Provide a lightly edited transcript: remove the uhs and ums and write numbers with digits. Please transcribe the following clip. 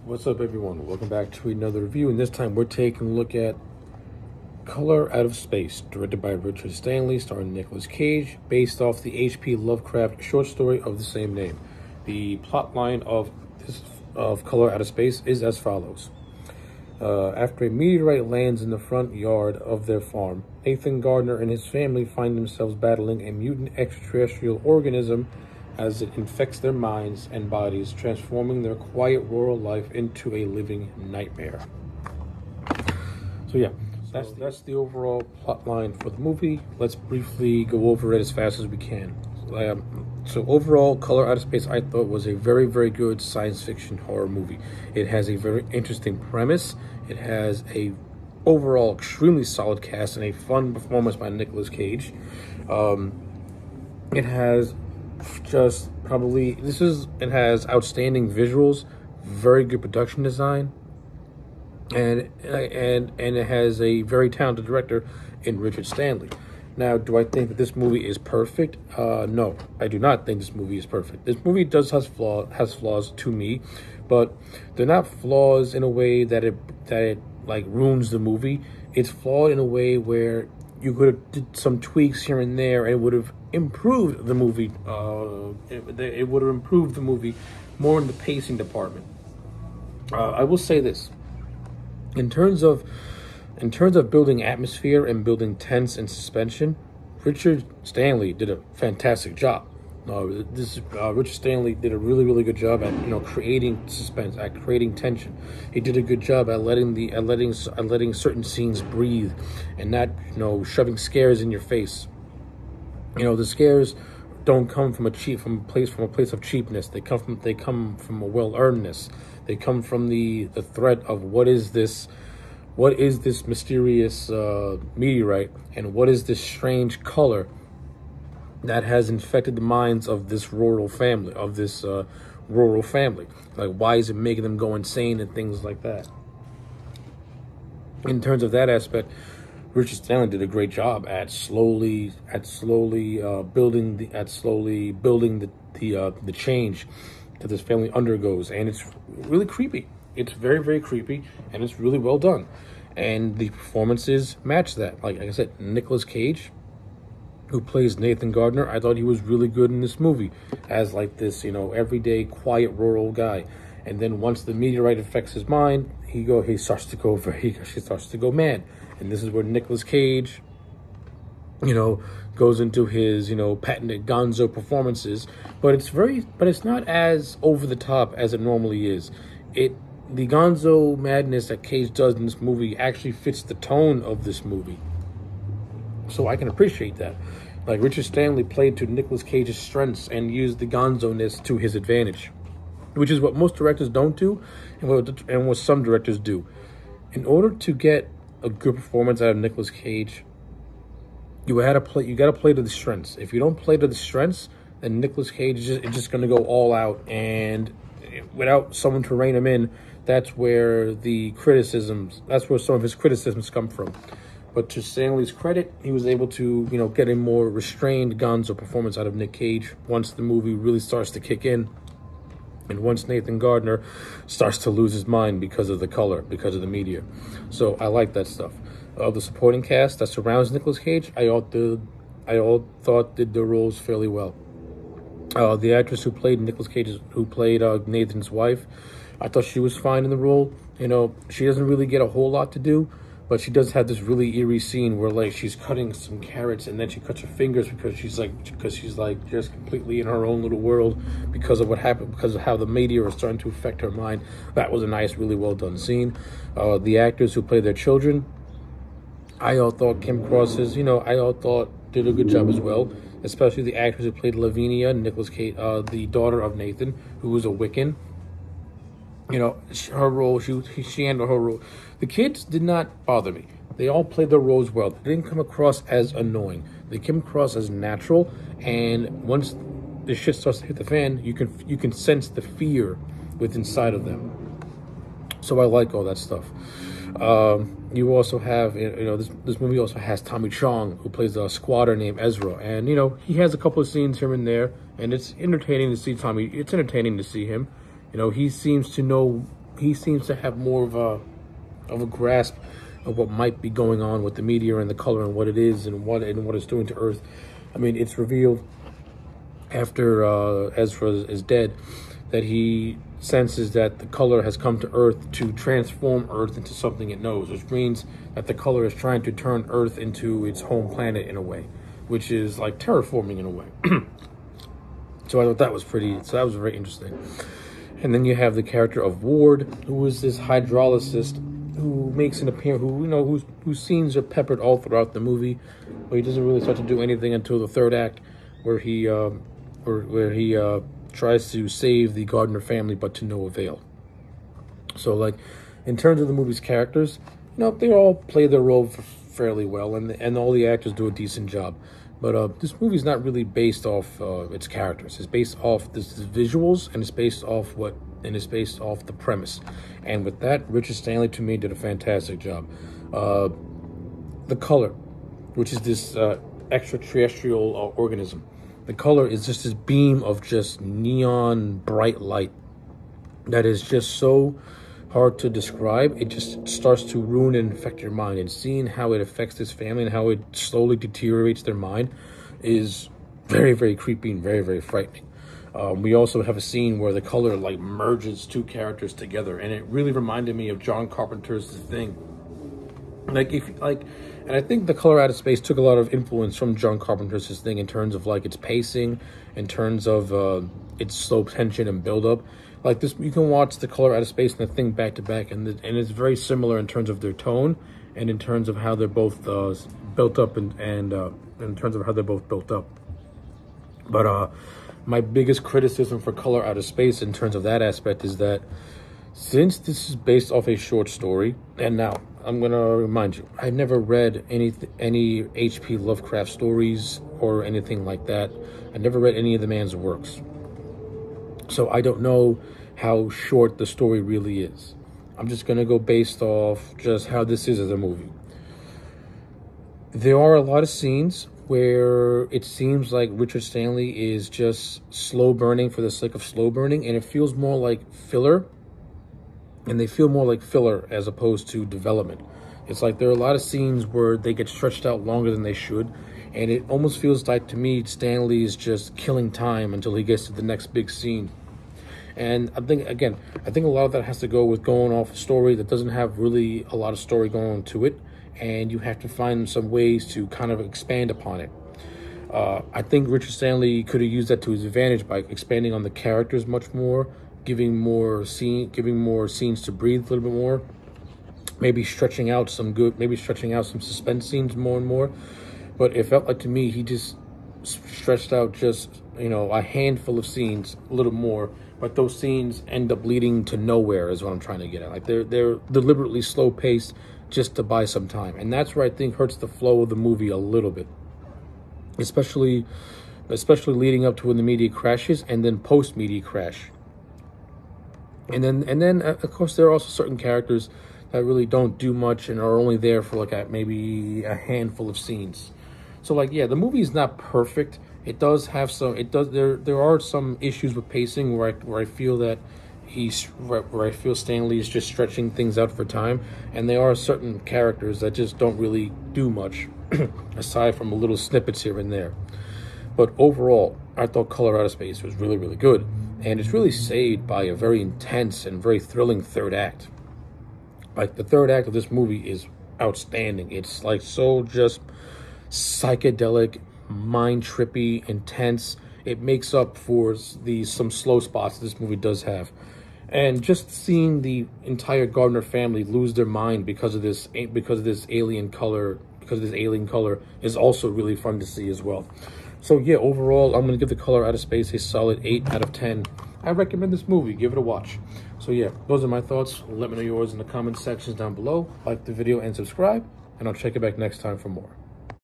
What's up, everyone? Welcome back to another review, and this time we're taking a look at Color Out of Space, directed by Richard Stanley, starring Nicolas Cage, based off the H.P. Lovecraft short story of the same name. The plot line of Color Out of Space is as follows. After a meteorite lands in the front yard of their farm, Nathan Gardner and his family find themselves battling a mutant extraterrestrial organism as it infects their minds and bodies, transforming their quiet rural life into a living nightmare. So yeah, that's the overall plot line for the movie. Let's briefly go over it as fast as we can. So overall, Color Out of Space, I thought, was a very, very good science fiction horror movie. It has a very interesting premise. It has a overall extremely solid cast and a fun performance by Nicolas Cage. It has it has outstanding visuals, very good production design, and it has a very talented director in Richard Stanley. Now, do I think that this movie is perfect? No, I do not think this movie is perfect. This movie has flaws to me, but they're not flaws in a way that it like ruins the movie. It's flawed in a way where you could have did some tweaks here and there, and it would have improved the movie. It would have improved the movie more in the pacing department. I will say this: in terms of building atmosphere and building tense and suspension, Richard Stanley did a fantastic job. Richard Stanley did a really, really good job at creating suspense, at creating tension. He did a good job at letting certain scenes breathe, and not shoving scares in your face. The scares don't come from a place of cheapness. They come from a well-earnedness. They come from the threat of what is this mysterious meteorite, and what is this strange color that has infected the minds of this rural family, Like, why is it making them go insane and things like that? In terms of that aspect, Richard Stanley did a great job at slowly building the change that this family undergoes, and it's really creepy. It's very, very creepy, and it's really well done. And the performances match that. Like I said, Nicolas Cage, who plays Nathan Gardner, I thought he was really good in this movie as like this, everyday quiet rural guy. And then once the meteorite affects his mind, he starts to go mad. And this is where Nicolas Cage, goes into his, patented gonzo performances. But it's not as over the top as it normally is. The gonzo madness that Cage does in this movie actually fits the tone of this movie. So I can appreciate that. Like, Richard Stanley played to Nicolas Cage's strengths and used the gonzo-ness to his advantage, which is what most directors don't do, and what some directors do. In order to get a good performance out of Nicolas Cage, you got to play to the strengths. If you don't play to the strengths, then Nicolas Cage is just going to go all out, and without someone to rein him in, that's where some of his criticisms come from. But to Stanley's credit, he was able to, get a more restrained gonzo performance out of Nick Cage once the movie really starts to kick in, and once Nathan Gardner starts to lose his mind because of the color, because of the media. So I like that stuff. The supporting cast that surrounds Nicolas Cage, I all thought did their roles fairly well. The actress who played Nathan's wife, I thought she was fine in the role. She doesn't really get a whole lot to do, but she does have this really eerie scene where, like, she's cutting some carrots and then she cuts her fingers because she's just completely in her own little world because of what happened, because of how the media is starting to affect her mind. That was a nice, really well done scene. The actors who played their children, I all thought came across as, did a good job as well. Especially the actress who played Lavinia, Nicolas Cage, the daughter of Nathan, who was a Wiccan. Her role, she handled her role. The kids did not bother me. They all played their roles well. They didn't come across as annoying. They came across as natural. And once the shit starts to hit the fan, you can sense the fear within inside of them. So I like all that stuff. You also have, this movie also has Tommy Chong, who plays a squatter named Ezra, and he has a couple of scenes here and there, and it's entertaining to see Tommy. It's entertaining to see him. He seems to know he seems to have more of a grasp of what might be going on with the meteor and the color and what it is and what it's doing to Earth. I mean, it's revealed after Ezra is dead that he senses that the color has come to Earth to transform Earth into something it knows, which means that the color is trying to turn Earth into its home planet in a way, which is like terraforming in a way. So I thought that was that was very interesting. And then you have the character of Ward, who is this hydrologist who makes an appearance, whose scenes are peppered all throughout the movie, but he doesn't really start to do anything until the third act, where he tries to save the Gardner family, but to no avail. So, like, in terms of the movie's characters, they all play their role fairly well, and all the actors do a decent job. But this movie's not really based off its characters. It's based off this visuals, and it's based off the premise. And with that, Richard Stanley, to me, did a fantastic job. The color, which is this extraterrestrial organism. The color is just this beam of just neon bright light that is just so hard to describe. It just starts to ruin and infect your mind, and seeing how it affects this family and how it slowly deteriorates their mind is very, very creepy and very, very frightening. We also have a scene where the color like merges two characters together, and it really reminded me of John Carpenter's The Thing. And I think The Color Out of Space took a lot of influence from John Carpenter's The Thing in terms of like its pacing, in terms of its slow tension and build-up. Like this, you can watch The Color Out of Space and The Thing back to back, and it's very similar in terms of their tone and in terms of how they're both built up, and in terms of how they're both built up. But my biggest criticism for Color Out of Space in terms of that aspect is that since this is based off a short story, and now I'm going to remind you, I never read any H.P. Lovecraft stories or anything like that. I never read any of the man's works. So I don't know how short the story really is. I'm just going to go based off just how this is as a movie. There are a lot of scenes where it seems like Richard Stanley is just slow burning for the sake of slow burning, and it feels more like filler. And they feel more like filler as opposed to development. It's like there are a lot of scenes where they get stretched out longer than they should. And it almost feels like, to me, Stanley is just killing time until he gets to the next big scene. And I think a lot of that has to go with going off a story that doesn't have really a lot of story going to it. And you have to find some ways to kind of expand upon it. I think Richard Stanley could have used that to his advantage by expanding on the characters much more, giving more scenes to breathe a little bit more, maybe stretching out some suspense scenes more and more. But it felt like, to me, he just stretched out just a handful of scenes a little more, but those scenes end up leading to nowhere, is what I'm trying to get at. Like they're deliberately slow paced just to buy some time, and that's where I think hurts the flow of the movie a little bit, especially leading up to when the media crashes and then post media crash. And then of course, there are also certain characters that really don't do much and are only there for like maybe a handful of scenes. So like, yeah, the movie is not perfect. It does have some. There are some issues with pacing where I feel that Stanley is just stretching things out for time, and there are certain characters that just don't really do much aside from a little snippets here and there. But overall, I thought Color Out of Space was really, really good. And it's really saved by a very intense and very thrilling third act. Like, the third act of this movie is outstanding. It's like so just psychedelic, mind-trippy, intense. It makes up for some slow spots this movie does have. And just seeing the entire Gardner family lose their mind because of this alien color is also really fun to see as well. So yeah, overall, I'm going to give The Color Out of Space a solid 8 out of 10. I recommend this movie. Give it a watch. So yeah, those are my thoughts. Let me know yours in the comment sections down below. Like the video and subscribe, and I'll check you back next time for more.